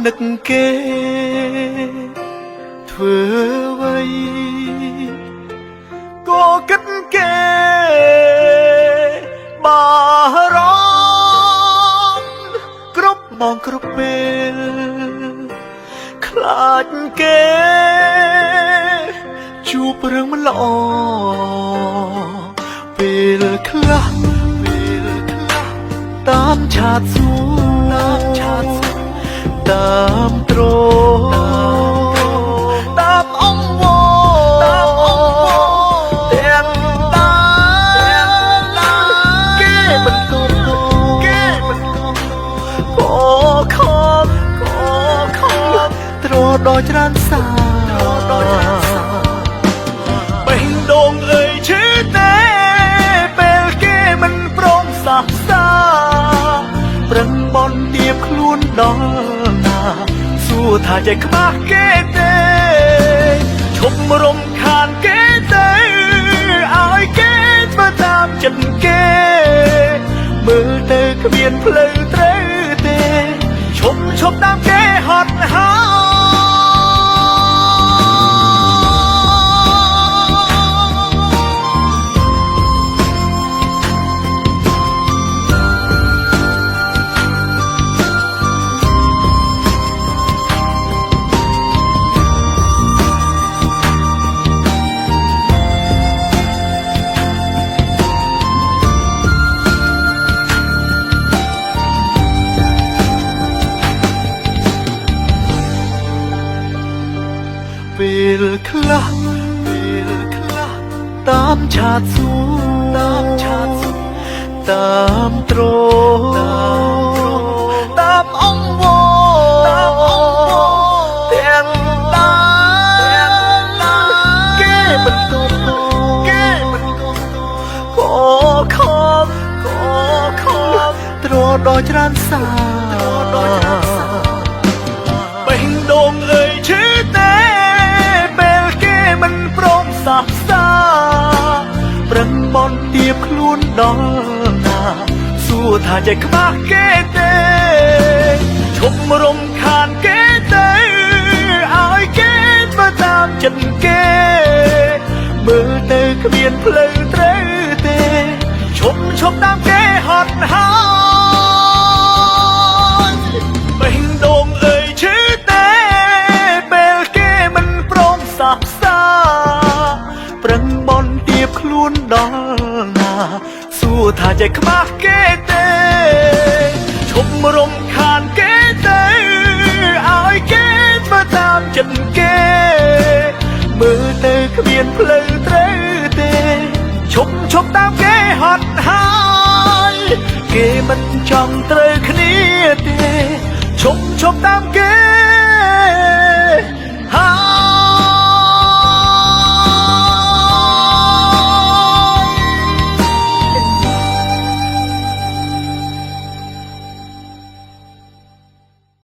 នឹកគេធ្វើអ្វីក៏គិតគេបារម្ភគ្រប់ម៉ោងគ្រប់ពេលខ្លាចគេជួបរឿងមិនល្អពេលខ្លះតាមឆាតសួរតាមត្រតាមអង្វរទាំងគេមិនគំក៏ខំត្រដល់ច្រើនសាបេះដូងអើយឈឺទេពេលគេមិនព្រមសាសាប្រឹងបន់ទៀបខ្លួនដល់ណាសួរថាใจខ្មាស់គេទេឈប់រំខានគេទេឲ្យគេធ្វើតាមចិត្តគេមើលទៅគ្មានផ្លូវត្រូវទេឈប់តាមគេហត់ហើពេលខ្លះតាមឆាតសួរតាមត្រតាមអង្វរទាំងគេមិនគំក៏ខំត្រដល់ច្រើនសាបេះដូងអើយឈឺទេមិនព្រមសាសាប្រឹងបន់ទៀបខ្លួនដល់ណាសួរថាใจខ្មាស់គេទេឈប់រំខានគេទេឲ្យគេធ្វើតាមចិត្តគេមើលទៅគ្មានផ្លូវត្រូវទេឈប់តាមគេហត់ហើយបេះដូងអើយឈឺទេពេលគេមិនព្រមសាប្រឹងបន់ទៀបខ្លួនដល់ណាសួរថាใจខ្មាស់គេទេឈប់រំខានគេទេឲ្យគេធ្វើតាមចិត្តគេមើលទៅគ្មានផ្លូវត្រូវទេឈប់តាមគេហត់ហើយគេមិនចង់ត្រូវគ្នាទេឈប់តាមគេហើយ